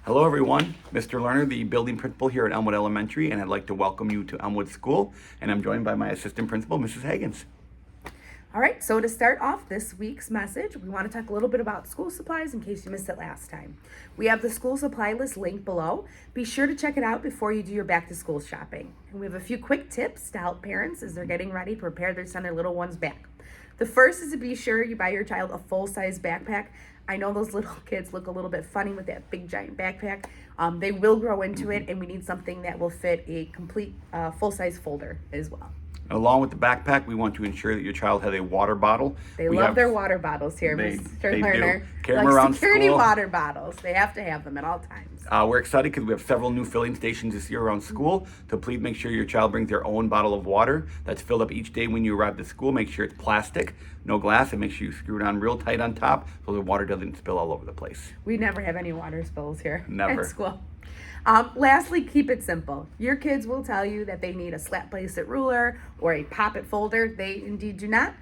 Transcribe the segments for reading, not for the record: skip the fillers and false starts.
Hello everyone, Mr. Lerner, the building principal here at Elmwood Elementary, and I'd like to welcome you to Elmwood School, and I'm joined by my assistant principal, Mrs. Hagins. All right, so to start off this week's message, we want to talk a little bit about school supplies in case you missed it last time. We have the school supply list linked below. Be sure to check it out before you do your back to school shopping. And we have a few quick tips to help parents as they're getting ready to prepare to send their little ones back. The first is to be sure you buy your child a full-size backpack. I know those little kids look a little bit funny with that big giant backpack. They will grow into it, and we need something that will fit a complete full-size folder as well. Along with the backpack, we want to ensure that your child has a water bottle. They love their water bottles here, Mr. Lerner. Carry them around security school. water bottles. They have to have them at all times. We're excited because we have several new filling stations this year around school. So please make sure your child brings their own bottle of water that's filled up each day when you arrive to school. Make sure it's plastic, no glass, and make sure you screw it on real tight on top so the water doesn't spill all over the place. We never have any water spills here Never. at school. Lastly, keep it simple. Your kids will tell you that they need a slap placed ruler or a pop-it folder. They indeed do not.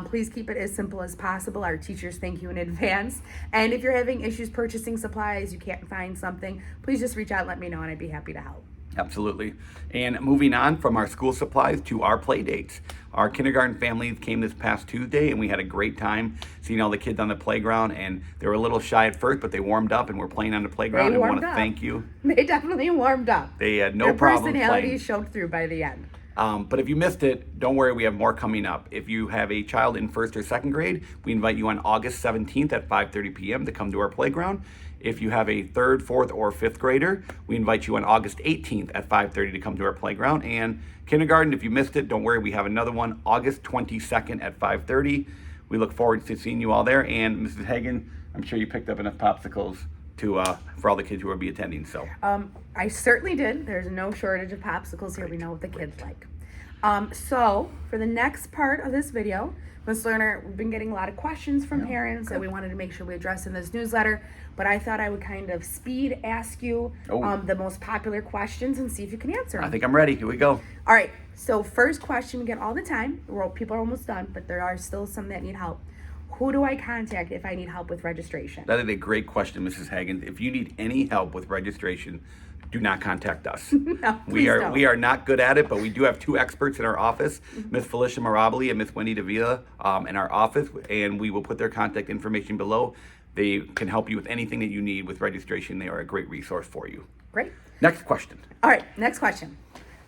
Please keep it as simple as possible. Our teachers thank you in advance. And if you're having issues purchasing supplies, you can't find something, please just reach out and let me know, and I'd be happy to help. Absolutely. And moving on from our school supplies to our play dates. Our kindergarten families came this past Tuesday, and we had a great time seeing all the kids on the playground. And they were a little shy at first, but they warmed up and were playing on the playground. And we want to thank you. They definitely warmed up. They had no problem playing. Their personalities showed through by the end. But if you missed it, don't worry, we have more coming up. If you have a child in first or second grade, we invite you on August 17th at 5:30 p.m. to come to our playground. If you have a third, fourth, or fifth grader, we invite you on August 18th at 5:30 to come to our playground. And kindergarten, if you missed it, don't worry, we have another one August 22nd at 5:30. We look forward to seeing you all there. And Mrs. Hagan, I'm sure you picked up enough popsicles for all the kids who will be attending. So I certainly did. There's no shortage of popsicles here. We know what the kids like. So for the next part of this video, Ms. Lerner, we've been getting a lot of questions from parents that we wanted to make sure we address in this newsletter, but I thought I would kind of speed ask you the most popular questions and see if you can answer them. I think I'm ready. Here we go. All right. So first question we get all the time. People are almost done, but there are still some that need help. Who do I contact if I need help with registration? That is a great question, Mrs. Hagan. If you need any help with registration, do not contact us. No, we don't. are not good at it, but we do have two experts in our office, Miss Felicia Mirabili and Miss Wendy Davila in our office, and we will put their contact information below. They can help you with anything that you need with registration. They are a great resource for you. Great. Next question. All right, next question.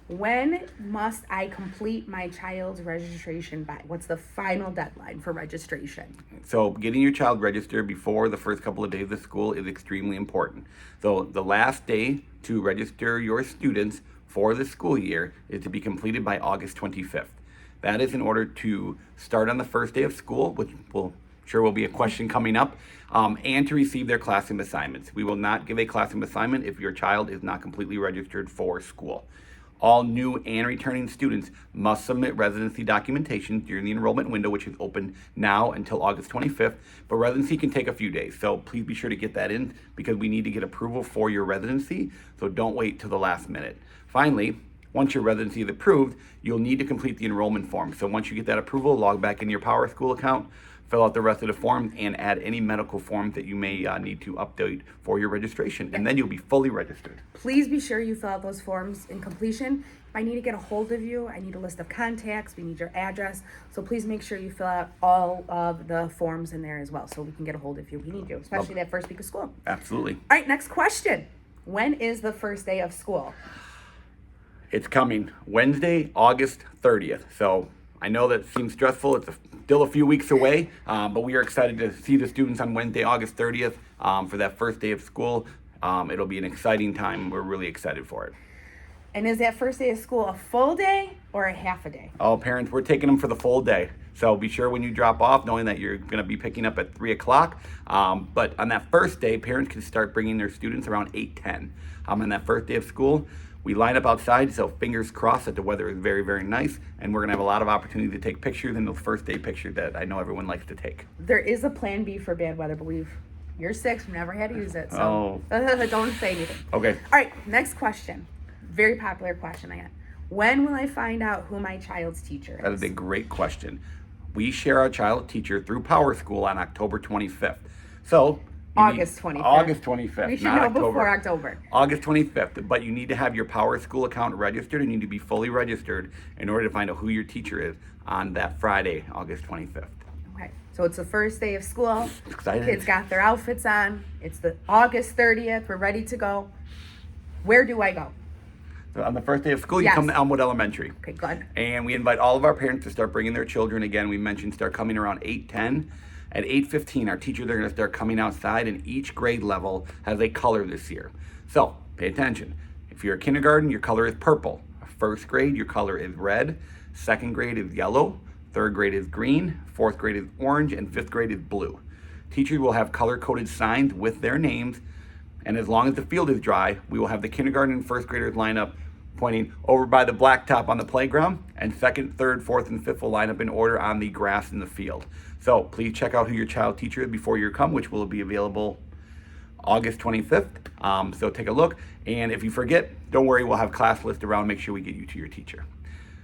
When must I complete my child's registration by? What's the final deadline for registration? So getting your child registered before the first couple of days of school is extremely important. So the last day to register your students for the school year is to be completed by August 25th. That is in order to start on the first day of school, which will be a question coming up, and to receive their classroom assignments. We will not give a classroom assignment if your child is not completely registered for school. All new and returning students must submit residency documentation during the enrollment window, which is open now until August 25th, but residency can take a few days. So please be sure to get that in because we need to get approval for your residency, so don't wait till the last minute. Finally, once your residency is approved, you'll need to complete the enrollment form. So once you get that approval, log back in your Power School account, fill out the rest of the forms, and add any medical forms that you may need to update for your registration, and then you'll be fully registered. Please be sure you fill out those forms in completion. If I need to get a hold of you, I need a list of contacts, we need your address, so please make sure you fill out all of the forms in there as well so we can get a hold of you. We need you, especially that first week of school. Absolutely. All right, next question. When is the first day of school? It's coming Wednesday, August 30th. So I know that seems stressful. It's still a few weeks away, but we are excited to see the students on Wednesday, August 30th for that first day of school. It'll be an exciting time. We're really excited for it. And is that first day of school a full day or a half a day? Oh, parents, we're taking them for the full day. So be sure when you drop off, knowing that you're going to be picking up at 3 o'clock. But on that first day, parents can start bringing their students around 8:10. On that first day of school, we line up outside, so fingers crossed that the weather is very, very nice, and we're going to have a lot of opportunity to take pictures in those first day pictures that I know everyone likes to take. There is a plan B for bad weather, but you're 6, we've never had to use it, so don't say anything. Okay. All right, next question. Very popular question I got. When will I find out who my child's teacher is? That is a great question. We share our child teacher through Power School on October 25th. So August 25th. August 25th, We should not know October. before October. August 25th, but you need to have your Power School account registered. You need to be fully registered in order to find out who your teacher is on that Friday, August 25th. Okay, so it's the first day of school. Excited. Kids got their outfits on. It's the August 30th. We're ready to go. Where do I go? So on the first day of school, you Yes. come to Elmwood Elementary. Okay, good. And we invite all of our parents to start bringing their children. Again, we mentioned start coming around 8:10. At 8:15, our teachers are going to start coming outside, and each grade level has a color this year. So pay attention. If you're a kindergarten, your color is purple. First grade, your color is red. Second grade is yellow. Third grade is green. Fourth grade is orange. And fifth grade is blue. Teachers will have color-coded signs with their names. And as long as the field is dry, we will have the kindergarten and first graders line up pointing over by the blacktop on the playground, and second, third, fourth, and fifth will line up in order on the grass in the field. So please check out who your child teacher is before you come, which will be available August 25th. So take a look. And if you forget, don't worry, we'll have class list around, make sure we get you to your teacher.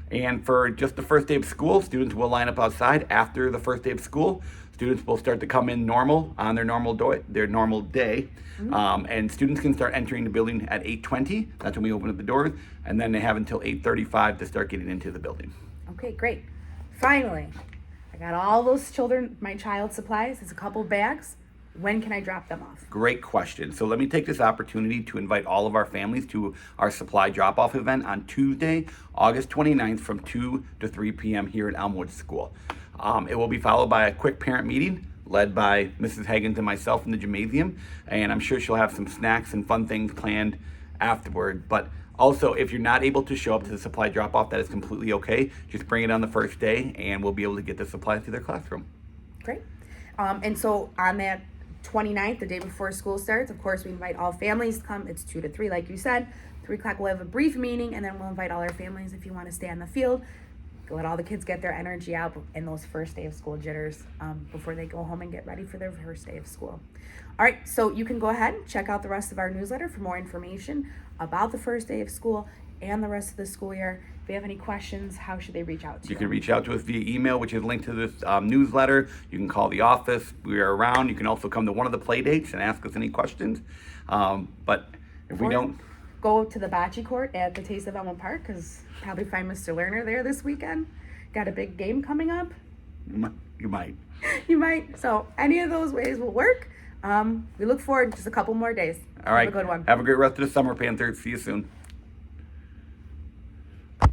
And for just the first day of school, students will line up outside. After the first day of school, students will start to come in normal on their normal day. And students can start entering the building at 8:20. That's when we open up the doors. And then they have until 8:35 to start getting into the building. Okay, great. Finally, I got all those my child supplies. It's a couple bags. When can I drop them off? Great question. So let me take this opportunity to invite all of our families to our supply drop-off event on Tuesday, August 29th from 2 to 3 p.m. here at Elmwood School. It will be followed by a quick parent meeting led by Mrs. Hagins and myself in the gymnasium, and I'm sure she'll have some snacks and fun things planned afterward. But also, if you're not able to show up to the supply drop-off, that is completely okay. Just bring it on the first day, and we'll be able to get the supplies to their classroom. Great. And so on that 29th, the day before school starts, of course, we invite all families to come. It's 2 to 3, like you said. 3 o'clock, we'll have a brief meeting, and then we'll invite all our families if you want to stay on the field. Let all the kids get their energy out in those first day of school jitters before they go home and get ready for their first day of school. All right, so you can go ahead and check out the rest of our newsletter for more information about the first day of school and the rest of the school year. If you have any questions, how should they reach out to you? You can reach out to us via email, which is linked to this newsletter. You can call the office. We are around. You can also come to one of the play dates and ask us any questions. But if we don't... Go to the bocce court at the Taste of Elmwood Park, because probably find Mr. Lerner there this weekend. Got a big game coming up. You might. You might. So any of those ways will work. We look forward to just a couple more days. All right. Have a good one. Have a great rest of the summer, Panthers. See you soon.